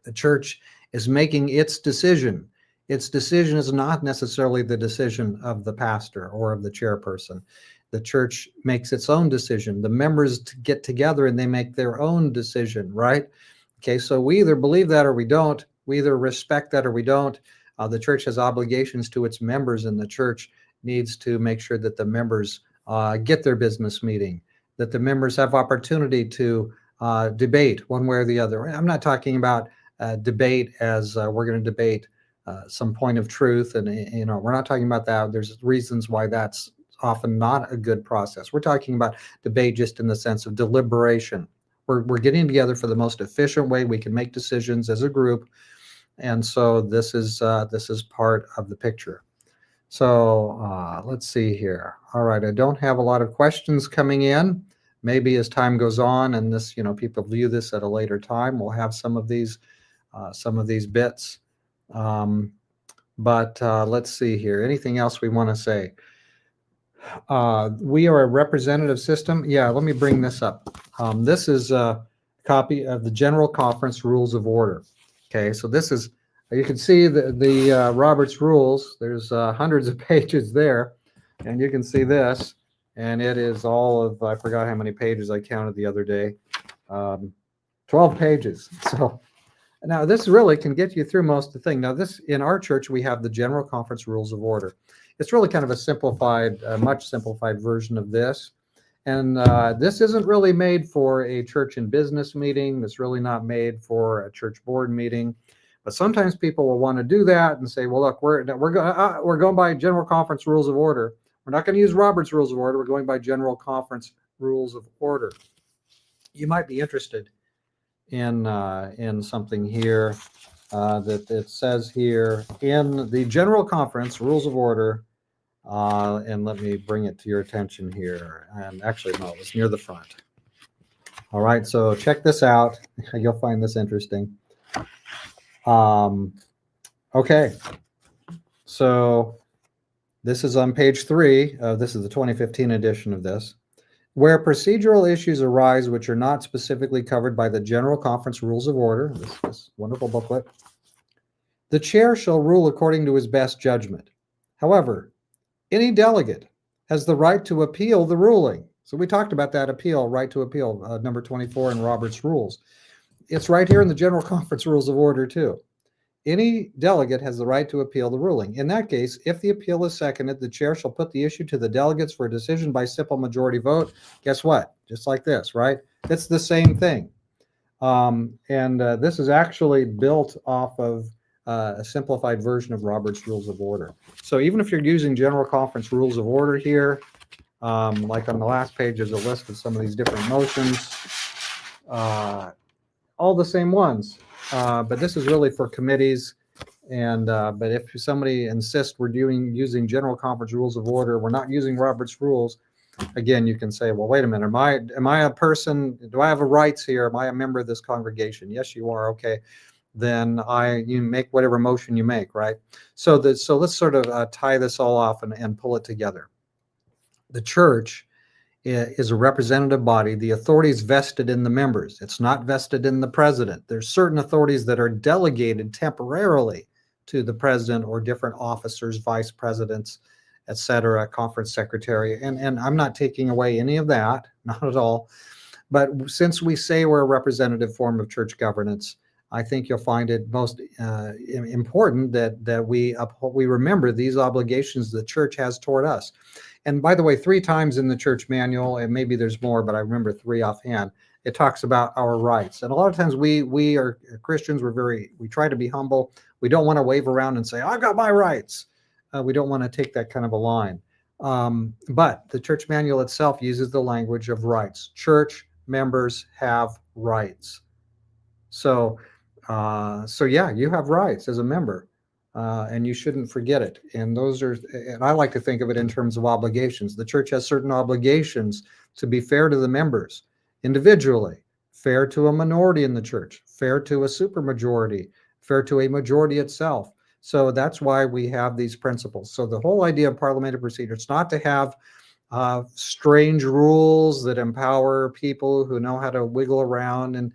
The church is making its decision. Its decision is not necessarily the decision of the pastor or of the chairperson. The church makes its own decision. The members get together and they make their own decision, right? Okay, so we either believe that or we don't. We either respect that or we don't. The church has obligations to its members in the church, needs to make sure that the members get their business meeting, that the members have opportunity to debate one way or the other. I'm not talking about debate as we're going to debate some point of truth, and we're not talking about that. There's reasons why that's often not a good process. We're talking about debate just in the sense of deliberation. We're getting together for the most efficient way we can make decisions as a group, and so this is part of the picture. So let's see here. All right, I don't have a lot of questions coming in. Maybe as time goes on, and this, people view this at a later time, we'll have some of these bits. But let's see here. Anything else we want to say? We are a representative system. Yeah, let me bring this up. This is a copy of the General Conference Rules of Order. Okay, so this is, you can see the Robert's Rules. There's hundreds of pages there, and you can see this, and it is all of, I forgot how many pages I counted the other day, 12 pages. So now this really can get you through most of the thing. Now this, in our church, we have the General Conference Rules of Order. It's really kind of a simplified, much simplified version of this. And this isn't really made for a church and business meeting. It's really not made for a church board meeting. But sometimes people will want to do that and say, well, look, we're going by General Conference Rules of Order. We're not going to use Robert's Rules of Order. We're going by General Conference Rules of Order. You might be interested in something here that it says here in the General Conference Rules of Order. And let me bring it to your attention here. And actually, no, it's near the front. All right, so check this out. You'll find this interesting. Okay, so this is on page 3. This is the 2015 edition of this. Where procedural issues arise which are not specifically covered by the General Conference Rules of Order, this wonderful booklet, the chair shall rule according to his best judgment. However, any delegate has the right to appeal the ruling. So we talked about that appeal, right to appeal, number 24 in Robert's Rules. It's right here in the General Conference Rules of Order too. Any delegate has the right to appeal the ruling. In that case, if the appeal is seconded, the chair shall put the issue to the delegates for a decision by simple majority vote. Guess what? Just like this, right? It's the same thing. This is actually built off of a simplified version of Robert's Rules of Order. So even if you're using General Conference Rules of Order here, like on the last page is a list of some of these different motions, all the same ones. But this is really for committees. And but if somebody insists we're using General Conference Rules of Order, we're not using Robert's Rules, again, you can say, well, wait a minute, am I a person? Do I have a rights here? Am I a member of this congregation? Yes, you are. Okay. Then you make whatever motion you make, right? So let's sort of tie this all off and pull it together. The church is a representative body. The authority is vested in the members. It's not vested in the president. There's certain authorities that are delegated temporarily to the president or different officers, vice presidents, etc., conference secretary. And I'm not taking away any of that, not at all. But since we say we're a representative form of church governance, I think you'll find it most important that we remember these obligations the church has toward us. And by the way, 3 times in the church manual, and maybe there's more, but I remember 3 offhand, it talks about our rights. And a lot of times we are Christians, we try to be humble. We don't want to wave around and say, I've got my rights. We don't want to take that kind of a line. But the church manual itself uses the language of rights. Church members have rights. So yeah, you have rights as a member, and you shouldn't forget it. And I like to think of it in terms of obligations. The church has certain obligations to be fair to the members individually, fair to a minority in the church, fair to a supermajority, fair to a majority itself. So that's why we have these principles. So the whole idea of parliamentary procedure, it's not to have strange rules that empower people who know how to wiggle around and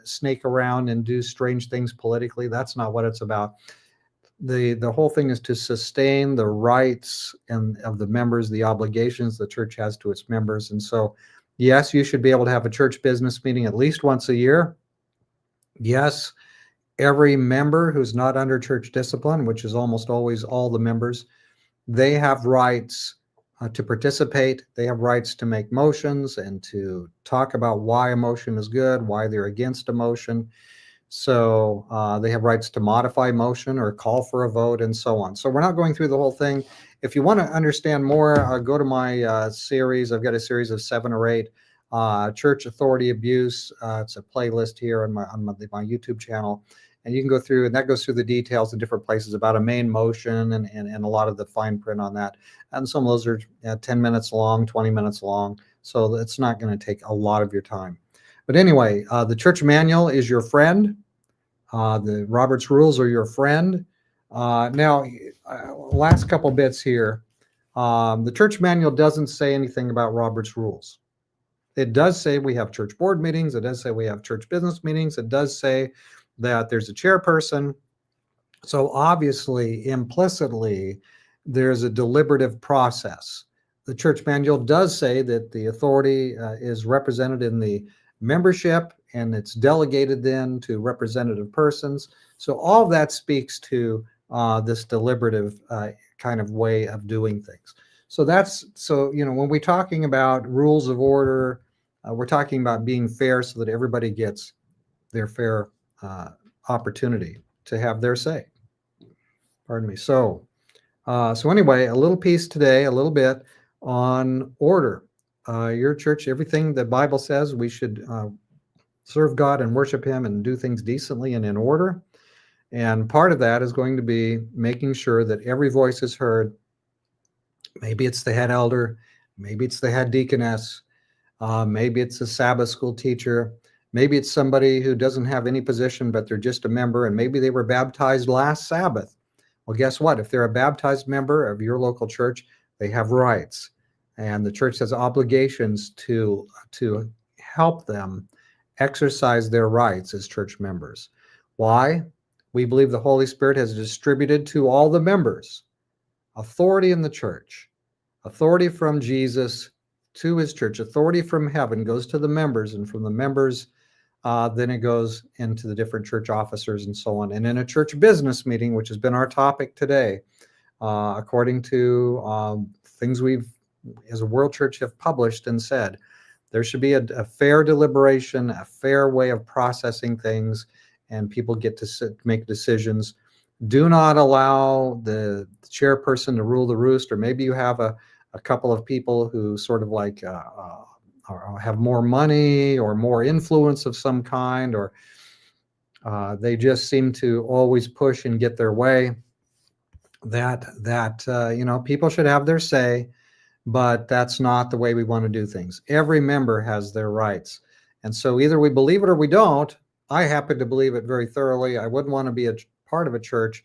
snake around and do strange things politically. That's not what it's about. The whole thing is to sustain the rights of the members, the obligations the church has to its members. And so, yes, you should be able to have a church business meeting at least once a year. Yes, every member who's not under church discipline, which is almost always all the members, they have rights to participate. They have rights to make motions and to talk about why a motion is good, why they're against a motion. So they have rights to modify motion or call for a vote and so on. So we're not going through the whole thing. If you want to understand more, go to my series. I've got a series of 7 or 8. Church authority abuse. It's a playlist here on my YouTube channel. And you can go through, and that goes through the details in different places about a main motion and a lot of the fine print on that. And some of those are 10 minutes long, 20 minutes long. So it's not going to take a lot of your time. But anyway, the church manual is your friend. The Robert's Rules are your friend. Now, last couple bits here. The church manual doesn't say anything about Robert's Rules. It does say we have church board meetings. It does say we have church business meetings. It does say that there's a chairperson. So obviously, implicitly, there's a deliberative process. The church manual does say that the authority is represented in the membership, and it's delegated then to representative persons. So all of that speaks to this deliberative kind of way of doing things. So when we're talking about rules of order, we're talking about being fair so that everybody gets their fair opportunity to have their say. Pardon me. So anyway, a little piece today, a little bit on order. Your church, everything the Bible says, we should serve God and worship Him and do things decently and in order. And part of that is going to be making sure that every voice is heard. Maybe it's the head elder, maybe it's the head deaconess, maybe it's a Sabbath school teacher, maybe it's somebody who doesn't have any position, but they're just a member, and maybe they were baptized last Sabbath. Well, guess what? If they're a baptized member of your local church, they have rights. And the church has obligations to help them exercise their rights as church members. Why? We believe the Holy Spirit has distributed to all the members authority in the church, authority from Jesus to His church, authority from heaven goes to the members, and from the members, then it goes into the different church officers and so on. And in a church business meeting, which has been our topic today, according to things we've, as a world church, have published and said, there should be a fair deliberation, a fair way of processing things, and people get to make decisions. Do not allow the chairperson to rule the roost, or maybe you have a couple of people who sort of like have more money or more influence of some kind, or they just seem to always push and get their way. People should have their say, but that's not the way we want to do things. Every member has their rights. And so either we believe it or we don't. I happen to believe it very thoroughly. I wouldn't want to be a part of a church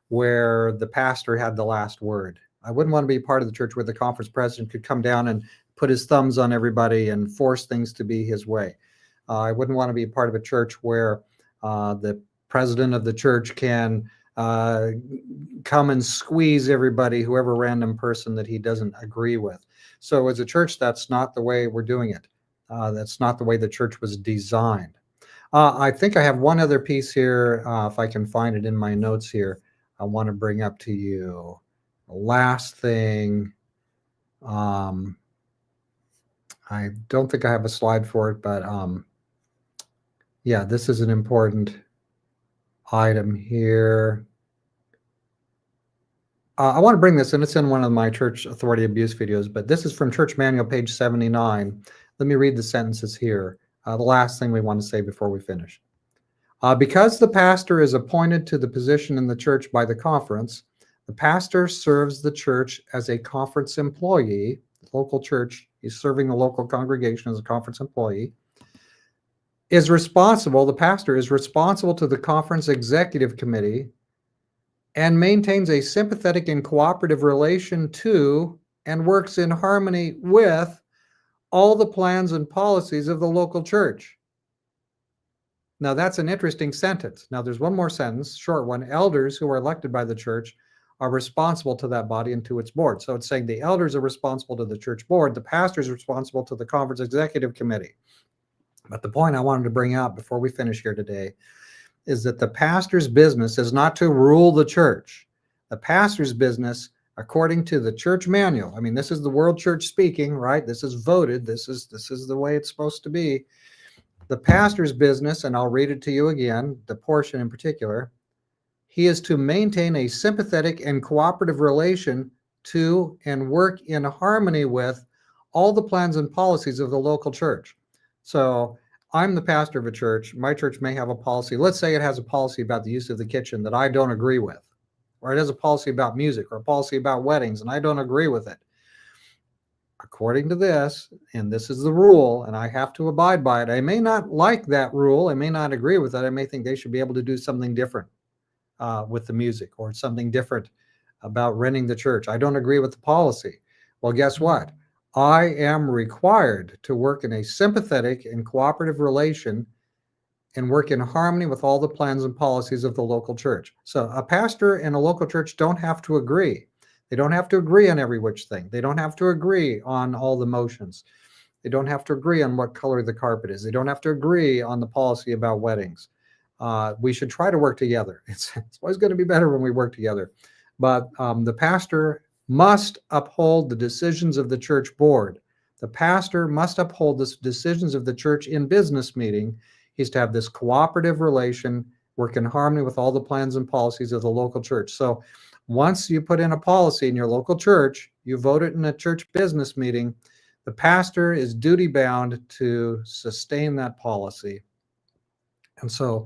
where the pastor had the last word. I wouldn't want to be part of the church where the conference president could come down and put his thumbs on everybody and force things to be his way. I wouldn't want to be a part of a church where the president of the church can come and squeeze everybody, whoever random person that he doesn't agree with. So as a church, that's not the way we're doing it. That's not the way the church was designed. I think I have one other piece here, if I can find it in my notes here, I want to bring up to you. The last thing, I don't think I have a slide for it, but yeah, this is an important item here. I want to bring this, and it's in one of my church authority abuse videos, but this is from Church Manual, page 79. Let me read the sentences here. The last thing we want to say before we finish. Because the pastor is appointed to the position in the church by the conference, the pastor serves the church as a conference employee. The local church, he's serving the local congregation as a conference employee. The pastor is responsible to the conference executive committee and maintains a sympathetic and cooperative relation to and works in harmony with all the plans and policies of the local church. Now, that's an interesting sentence. Now, there's one more sentence, short one. Elders who are elected by the church are responsible to that body and to its board. So it's saying the elders are responsible to the church board. The pastor is responsible to the conference executive committee. But the point I wanted to bring out before we finish here today is that the pastor's business is not to rule the church. The pastor's business according to the church manual. I mean, this is the world church speaking, right? This is voted. This is the way it's supposed to be. The pastor's business, and I'll read it to you again, the portion in particular, he is to maintain a sympathetic and cooperative relation to and work in harmony with all the plans and policies of the local church. So I'm the pastor of a church. My church may have a policy. Let's say it has a policy about the use of the kitchen that I don't agree with, or it has a policy about music or a policy about weddings and I don't agree with it. According to this, and this is the rule, and I have to abide by it. I may not like that rule. I may not agree with it. I may think they should be able to do something different with the music, or something different about renting the church. I don't agree with the policy. Well, guess what? I am required to work in a sympathetic and cooperative relation and work in harmony with all the plans and policies of the local church. So a pastor and a local church don't have to agree. They don't have to agree on every which thing. They don't have to agree on all the motions. They don't have to agree on what color the carpet is. They don't have to agree on the policy about weddings. We should try to work together. It's always going to be better when we work together. But the pastor must uphold the decisions of the church board. The pastor must uphold the decisions of the church in business meeting. He's to have this cooperative relation, work in harmony with all the plans and policies of the local church. So once you put in a policy in your local church, you vote it in a church business meeting, the pastor is duty bound to sustain that policy. And so,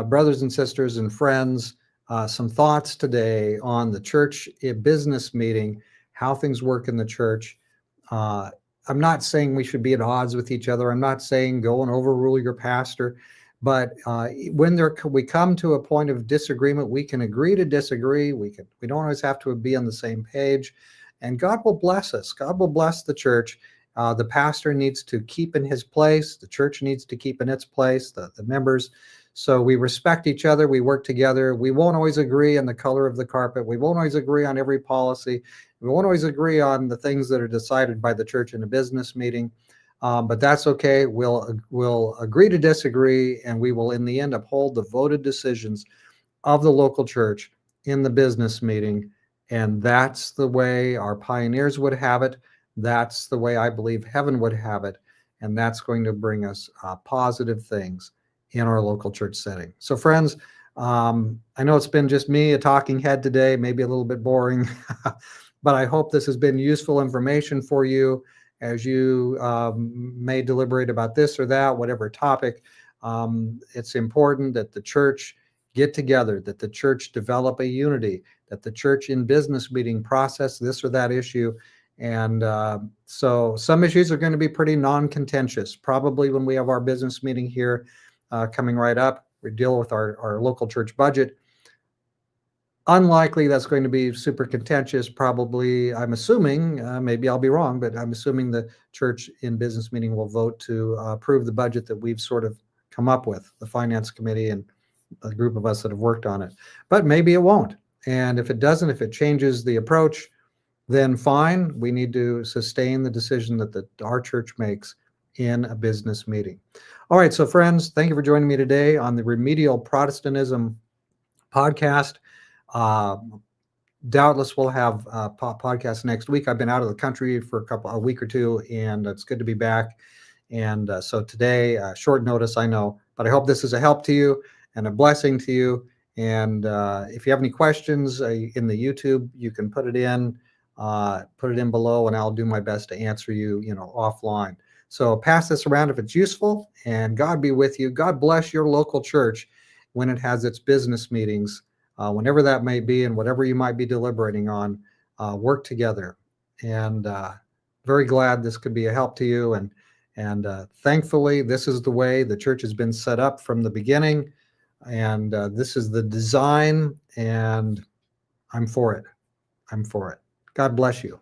brothers and sisters and friends, some thoughts today on the church business meeting, how things work in the church. I'm not saying we should be at odds with each other. I'm not saying go and overrule your pastor. But when we come to a point of disagreement, we can agree to disagree. We don't always have to be on the same page. And God will bless us. God will bless the church. The pastor needs to keep in his place. The church needs to keep in its place, the members. So we respect each other. We work together. We won't always agree on the color of the carpet. We won't always agree on every policy. We won't always agree on the things that are decided by the church in a business meeting. But that's okay. We'll agree to disagree, and we will, in the end, uphold the voted decisions of the local church in the business meeting. And that's the way our pioneers would have it. That's the way I believe heaven would have it. And that's going to bring us positive things in our local church setting. So friends, I know it's been just me, a talking head today, maybe a little bit boring, but I hope this has been useful information for you as you may deliberate about this or that, whatever topic. It's important that the church get together, that the church develop a unity, that the church in business meeting process this or that issue. And so some issues are going to be pretty non-contentious. Probably when we have our business meeting here coming right up, we deal with our local church budget. Unlikely that's going to be super contentious. Probably, I'm assuming, maybe I'll be wrong, but I'm assuming the church in business meeting will vote to approve the budget that we've sort of come up with, the finance committee and a group of us that have worked on it. But maybe it won't. And if it doesn't, if it changes the approach, then fine. We need to sustain the decision that our church makes in a business meeting. All right, so friends, thank you for joining me today on the Remedial Protestantism podcast. Doubtless we'll have podcasts next week. I've been out of the country for a week or two, and it's good to be back. And so today, short notice, I know, but I hope this is a help to you and a blessing to you. And if you have any questions in the YouTube, you can put it in below, and I'll do my best to answer you, offline. So pass this around if it's useful, and God be with you. God bless your local church when it has its business meetings. Whenever that may be and whatever you might be deliberating on, work together. And very glad this could be a help to you. And thankfully, this is the way the church has been set up from the beginning. And this is the design, and I'm for it. I'm for it. God bless you.